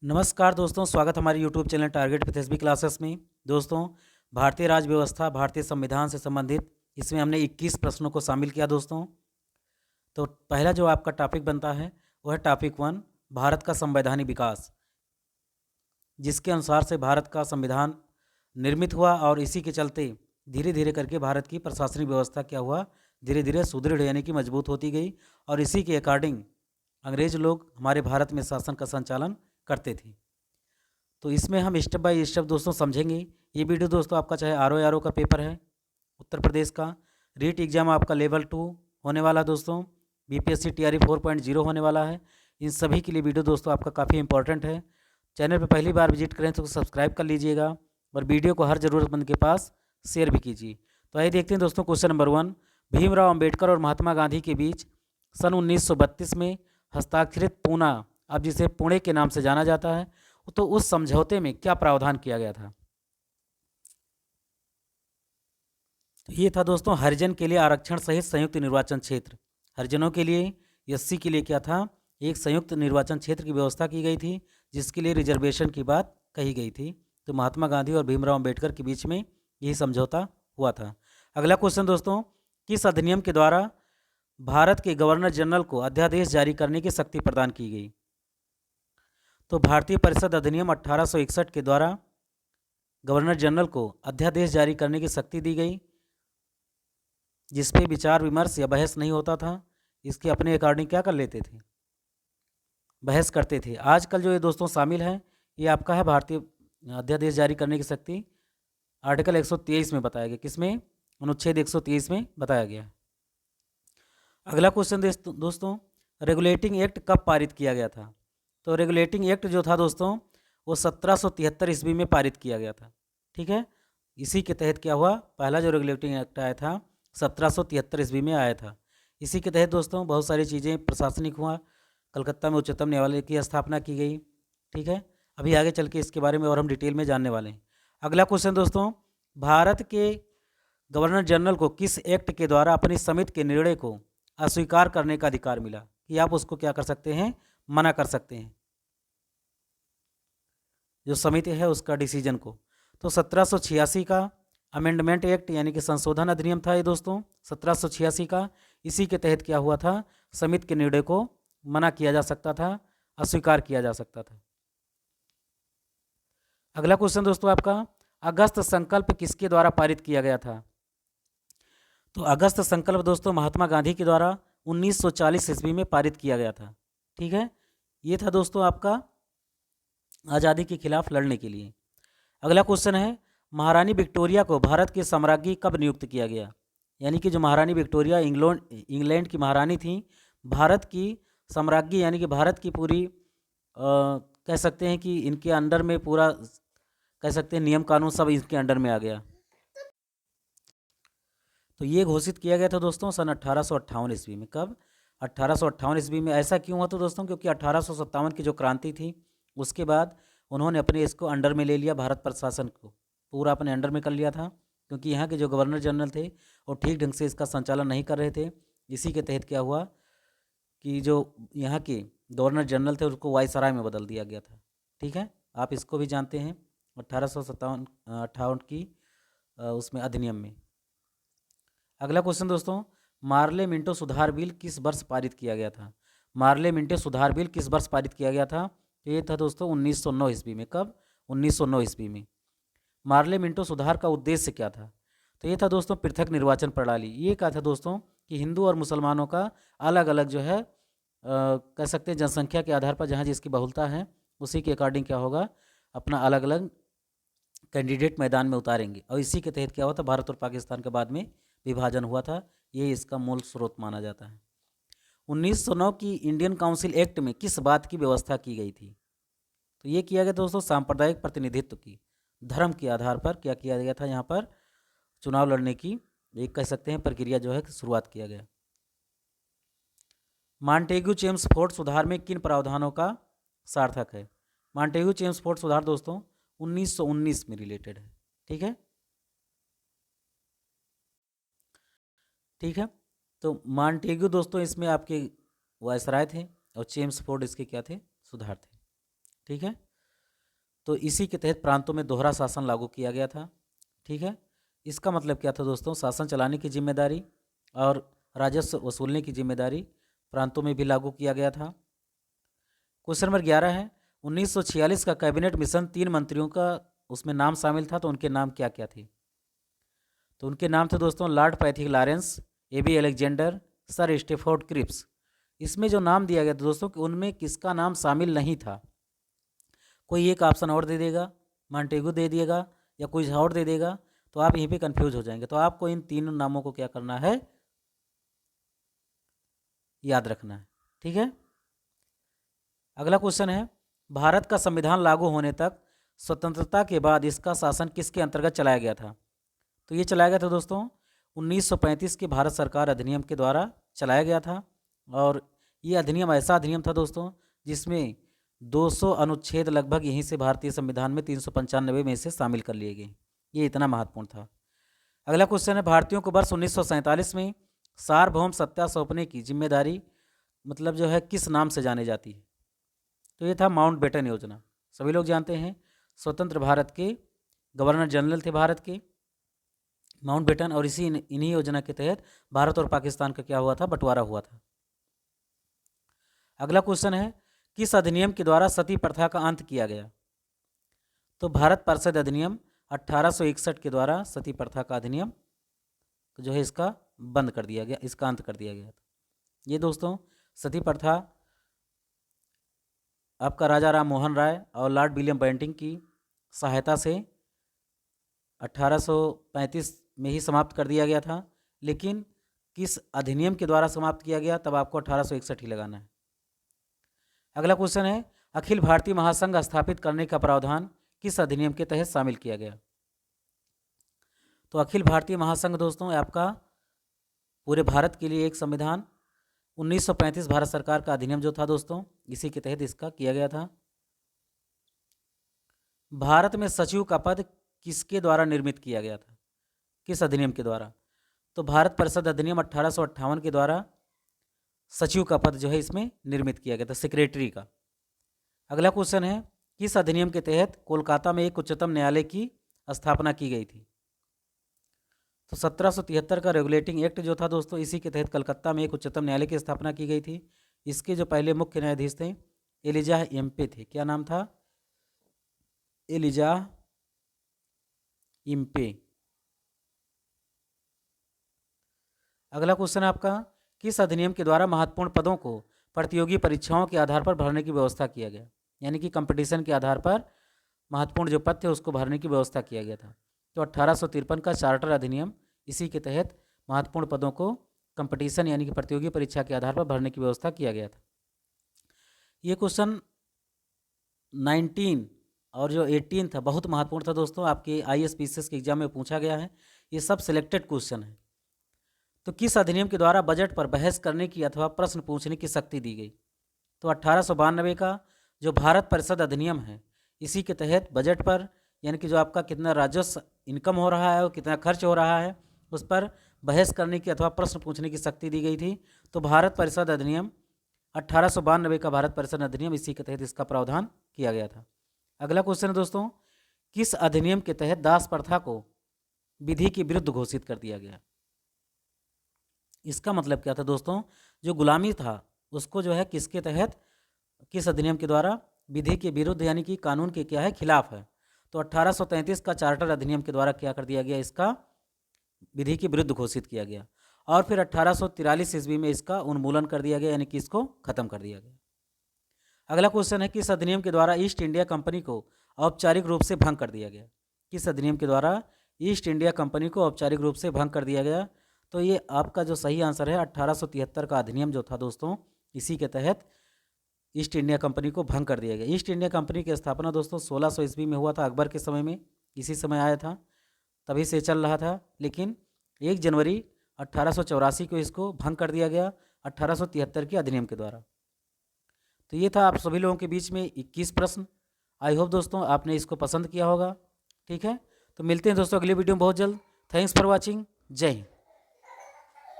नमस्कार दोस्तों, स्वागत हमारे YouTube channel target with SB classes में। दोस्तों, भारतीय राज्य व्यवस्था, भारतीय संविधान से संबंधित इसमें हमने 21 प्रश्नों को शामिल किया दोस्तों। तो पहला जो आपका टॉपिक बनता है वह है टॉपिक 1, भारत का संवैधानिक विकास, जिसके अनुसार से भारत का संविधान निर्मित हुआ और इसी के चलते धीरे धीरे करके भारत की प्रशासनिक व्यवस्था क्या हुआ, धीरे धीरे सुदृढ़ यानी कि मजबूत होती गई और इसी के अकॉर्डिंग अंग्रेज लोग हमारे भारत में शासन का संचालन करते थे। तो इसमें हम स्टेप बाय स्टेप दोस्तों समझेंगे। ये वीडियो दोस्तों आपका चाहे आर का पेपर है उत्तर प्रदेश का, रीट एग्ज़ाम आपका लेवल 2 होने वाला दोस्तों, बीपीएससी टीआरई 4.0 होने वाला है। इन सभी के लिए वीडियो दोस्तों आपका काफ़ी इंपॉर्टेंट है। चैनल पर पहली बार विजिट करें तो सब्सक्राइब कर लीजिएगा और वीडियो को हर ज़रूरतमंद के पास शेयर भी कीजिए। तो आइए देखते हैं दोस्तों क्वेश्चन नंबर 1। भीमराव अंबेडकर और महात्मा गांधी के बीच सन 1932 में हस्ताक्षरित पूना, अब जिसे पुणे के नाम से जाना जाता है, तो उस समझौते में क्या प्रावधान किया गया था? तो ये था दोस्तों हरिजन के लिए आरक्षण सहित संयुक्त निर्वाचन क्षेत्र। हरिजनों के लिए, एससी के लिए क्या था, एक संयुक्त निर्वाचन क्षेत्र की व्यवस्था की गई थी, जिसके लिए रिजर्वेशन की बात कही गई थी। तो महात्मा गांधी और भीमराव अंबेडकर के बीच में यही समझौता हुआ था। अगला क्वेश्चन दोस्तों, किस अधिनियम के द्वारा भारत के गवर्नर जनरल को अध्यादेश जारी करने की शक्ति प्रदान की गई? तो भारतीय परिषद अधिनियम 1861 के द्वारा गवर्नर जनरल को अध्यादेश जारी करने की शक्ति दी गई, जिस पे विचार विमर्श या बहस नहीं होता था। इसके अपने अकॉर्डिंग क्या कर लेते थे, बहस करते थे। आजकल जो ये दोस्तों शामिल है, ये आपका है भारतीय अध्यादेश जारी करने की शक्ति आर्टिकल 123 में बताया गया। किसमें? अनुच्छेद 123 में बताया गया है। अगला क्वेश्चन दोस्तों, रेगुलेटिंग एक्ट कब पारित किया गया था? तो रेगुलेटिंग एक्ट जो था दोस्तों वो 1773 ईस्वी में पारित किया गया था। ठीक है, इसी के तहत क्या हुआ, पहला जो रेगुलेटिंग एक्ट आया था 1773 ईस्वी में आया था। इसी के तहत दोस्तों बहुत सारी चीज़ें प्रशासनिक हुआ, कलकत्ता में उच्चतम न्यायालय की स्थापना की गई। ठीक है, अभी आगे चल के इसके बारे में और हम डिटेल में जानने वाले हैं। अगला क्वेश्चन दोस्तों, भारत के गवर्नर जनरल को किस एक्ट के द्वारा अपनी समिति के निर्णय को अस्वीकार करने का अधिकार मिला, कि आप उसको क्या कर सकते हैं, मना कर सकते हैं, जो समिति है उसका डिसीजन को? तो 1786 का अमेंडमेंट एक्ट यानी कि संशोधन अधिनियम था ये दोस्तों, 1786 का। इसी के तहत क्या हुआ था, समिति के निर्णय को मना किया जा सकता था, अस्वीकार किया जा सकता था। अगला क्वेश्चन दोस्तों आपका, अगस्त संकल्प किसके द्वारा पारित किया गया था? तो अगस्त संकल्प दोस्तों महात्मा गांधी के द्वारा 1940 ईस्वी में पारित किया गया था। ठीक है, ये था दोस्तों आपका आज़ादी के खिलाफ लड़ने के लिए। अगला क्वेश्चन है, महारानी विक्टोरिया को भारत की साम्राज्ञी कब नियुक्त किया गया? यानी कि जो महारानी विक्टोरिया इंग्लैंड की महारानी थी, भारत की साम्राज्ञी यानी कि भारत की पूरी कह सकते हैं कि इनके अंडर में पूरा कह सकते हैं नियम कानून सब इनके अंडर में आ गया। तो ये घोषित किया गया था दोस्तों सन 1858 ईस्वी में। कब? 1858 ईस्वी में। ऐसा क्यों हुआ तो दोस्तों, क्योंकि 1857 की जो क्रांति थी उसके बाद उन्होंने अपने इसको अंडर में ले लिया, भारत प्रशासन को पूरा अपने अंडर में कर लिया था, क्योंकि यहाँ के जो गवर्नर जनरल थे वो ठीक ढंग से इसका संचालन नहीं कर रहे थे। इसी के तहत क्या हुआ कि जो यहाँ के गवर्नर जनरल थे उसको वायसराय में बदल दिया गया था। ठीक है, आप इसको भी जानते हैं 1858 की उसमें अधिनियम में। अगला क्वेश्चन दोस्तों, मार्ले मिंटो सुधार बिल किस वर्ष पारित किया गया था? मार्ले मिंटो सुधार बिल किस वर्ष पारित किया गया था? तो ये था दोस्तों 1909 ईस्वी में। कब? 1909 ईस्वी में। मार्ले मिंटो सुधार का उद्देश्य क्या था? तो ये था दोस्तों पृथक निर्वाचन प्रणाली। ये क्या था दोस्तों कि हिंदू और मुसलमानों का अलग अलग जो है कह सकते हैं जनसंख्या के आधार पर जहाँ जिसकी बहुलता है उसी के अकॉर्डिंग क्या होगा, अपना अलग अलग कैंडिडेट मैदान में उतारेंगे। और इसी के तहत क्या हुआ था, भारत और पाकिस्तान के बाद में विभाजन हुआ था। ये इसका मूल स्रोत माना जाता है। 1909 की इंडियन काउंसिल एक्ट में किस बात की व्यवस्था की गई थी? तो ये किया गया दोस्तों सांप्रदायिक प्रतिनिधित्व की, धर्म के आधार पर क्या किया गया था, यहाँ पर चुनाव लड़ने की एक कह सकते हैं प्रक्रिया जो है शुरुआत किया गया। मॉन्टेग्यू चेम्सफोर्ड सुधार में किन प्रावधानों का सार्थक है? मॉन्टेग्यू चेम्सफोर्ड सुधार दोस्तों 1919 में रिलेटेड है। ठीक है, ठीक है। तो मॉन्टेग्यू दोस्तों इसमें आपके वायसराय थे और चेम्सफोर्ड इसके क्या थे, सुधार थे। ठीक है, तो इसी के तहत प्रांतों में दोहरा शासन लागू किया गया था। ठीक है, इसका मतलब क्या था दोस्तों, शासन चलाने की जिम्मेदारी और राजस्व वसूलने की जिम्मेदारी प्रांतों में भी लागू किया गया था। क्वेश्चन नंबर 11 है, 1946 का कैबिनेट मिशन 3 मंत्रियों का उसमें नाम शामिल था, तो उनके नाम क्या क्या थे? तो उनके नाम थे दोस्तों Lord Pethick Lawrence, A B Alexander, sir Stafford Cripps. इसमें जो नाम दिया गया था दोस्तों कि उनमें किसका नाम शामिल नहीं था? कोई एक ऑप्शन और दे देगा, मॉन्टेगू दे दिएगा या कोई और दे देगा, तो आप यहीं पे कंफ्यूज हो जाएंगे। तो आपको इन तीनों नामों को क्या करना है, याद रखना है। ठीक है, अगला क्वेश्चन है, भारत का संविधान लागू होने तक स्वतंत्रता के बाद इसका शासन किसके अंतर्गत चलाया गया था? तो ये चलाया गया था दोस्तों 1935 के भारत सरकार अधिनियम के द्वारा चलाया गया था। और ये अधिनियम ऐसा अधिनियम था दोस्तों जिसमें 200 अनुच्छेद लगभग यहीं से भारतीय संविधान में 395 में से शामिल कर लिए गए। ये इतना महत्वपूर्ण था। अगला क्वेश्चन है, भारतीयों को वर्ष 1947 में सार्वभौम सत्ता सौंपने की जिम्मेदारी मतलब जो है किस नाम से जानी जाती है? तो ये था माउंटबेटन योजना। सभी लोग जानते हैं स्वतंत्र भारत के गवर्नर जनरल थे भारत के माउंटबेटन, और इन्हीं योजना के तहत भारत और पाकिस्तान का क्या हुआ था, बंटवारा हुआ था। अगला क्वेश्चन है, किस अधिनियम के द्वारा सती प्रथा का अंत किया गया? तो भारत परिषद अधिनियम 1861 के द्वारा सती प्रथा का अधिनियम जो है इसका बंद कर दिया गया, इसका अंत कर दिया गया। ये दोस्तों सती प्रथा आपका राजा राम मोहन राय और लॉर्ड विलियम बेंटिंक की सहायता से 1835 में ही समाप्त कर दिया गया था, लेकिन किस अधिनियम के द्वारा समाप्त किया गया, तब आपको 1861 ही लगाना है। अगला क्वेश्चन है, अखिल भारतीय महासंघ स्थापित करने का प्रावधान किस अधिनियम के तहत शामिल किया गया? तो अखिल भारतीय महासंघ दोस्तों आपका पूरे भारत के लिए एक संविधान 1935 भारत सरकार का अधिनियम जो था दोस्तों, इसी के तहत इसका किया गया था। भारत में सचिव का पद किसके द्वारा निर्मित किया गया था, किस अधिनियम के द्वारा? तो भारत परिषद अधिनियम 1858 के द्वारा सचिव का पद जो है इसमें निर्मित किया गया था, सेक्रेटरी का। अगला क्वेश्चन है, किस अधिनियम के तहत कोलकाता में एक उच्चतम न्यायालय की स्थापना की गई थी? तो 1773 का रेगुलेटिंग एक्ट जो था दोस्तों, इसी के तहत कलकत्ता में एक उच्चतम न्यायालय की स्थापना की गई थी। इसके जो पहले मुख्य न्यायाधीश थे एलिजाह इम्पे थे। क्या नाम था? Elijah Impey. अगला क्वेश्चन है आपका, किस अधिनियम के द्वारा महत्वपूर्ण पदों को प्रतियोगी परीक्षाओं के आधार पर भरने की व्यवस्था किया गया? यानी कि कंपटीशन के आधार पर महत्वपूर्ण जो पद थे उसको भरने की व्यवस्था किया गया था। तो 1853 का चार्टर अधिनियम इसी के तहत महत्वपूर्ण पदों को कंपटीशन यानी कि प्रतियोगी परीक्षा के आधार पर भरने की व्यवस्था किया गया था। ये क्वेश्चन 19 और जो 18 था बहुत महत्वपूर्ण था दोस्तों, आपके IAS PCS के एग्जाम में पूछा गया है। ये सब सिलेक्टेड क्वेश्चन है। तो किस अधिनियम के द्वारा बजट पर बहस करने की अथवा प्रश्न पूछने की शक्ति दी गई? तो 1892 का जो भारत परिषद अधिनियम है, इसी के तहत बजट पर यानी कि जो आपका कितना राजस्व इनकम हो रहा है और कितना खर्च हो रहा है उस पर बहस करने की अथवा प्रश्न पूछने की शक्ति दी गई थी। तो भारत परिषद अधिनियम 1892 का भारत परिषद अधिनियम, इसी के तहत इसका प्रावधान किया गया था। अगला क्वेश्चन है दोस्तों, किस अधिनियम के तहत दास प्रथा को विधि के विरुद्ध घोषित कर दिया गया? इसका मतलब क्या था दोस्तों, जो गुलामी था उसको जो है किसके तहत, किस अधिनियम के द्वारा विधि के विरुद्ध यानी कि कानून के क्या है, खिलाफ है। तो 1833 का चार्टर अधिनियम के द्वारा क्या कर दिया गया, इसका विधि के विरुद्ध घोषित किया गया। और फिर 1843 ईस्वी में इसका उन्मूलन कर दिया गया यानी कि इसको खत्म कर दिया गया। अगला क्वेश्चन है, किस अधिनियम के द्वारा ईस्ट इंडिया कंपनी को औपचारिक रूप से भंग कर दिया गया? किस अधिनियम के द्वारा ईस्ट इंडिया कंपनी को औपचारिक रूप से भंग कर दिया गया? तो ये आपका जो सही आंसर है 1873 का अधिनियम जो था दोस्तों, इसी के तहत ईस्ट इंडिया कंपनी को भंग कर दिया गया। ईस्ट इंडिया कंपनी की स्थापना दोस्तों 1600 ईस्वी में हुआ था, अकबर के समय में इसी समय आया था, तभी से चल रहा था। लेकिन 1 जनवरी 1884 को इसको भंग कर दिया गया 1873 के अधिनियम के द्वारा। तो ये था आप सभी लोगों के बीच में 21 प्रश्न। आई होप दोस्तों आपने इसको पसंद किया होगा। ठीक है, तो मिलते हैं दोस्तों अगली वीडियो में बहुत जल्द। Thanks for watching. जय हिंद।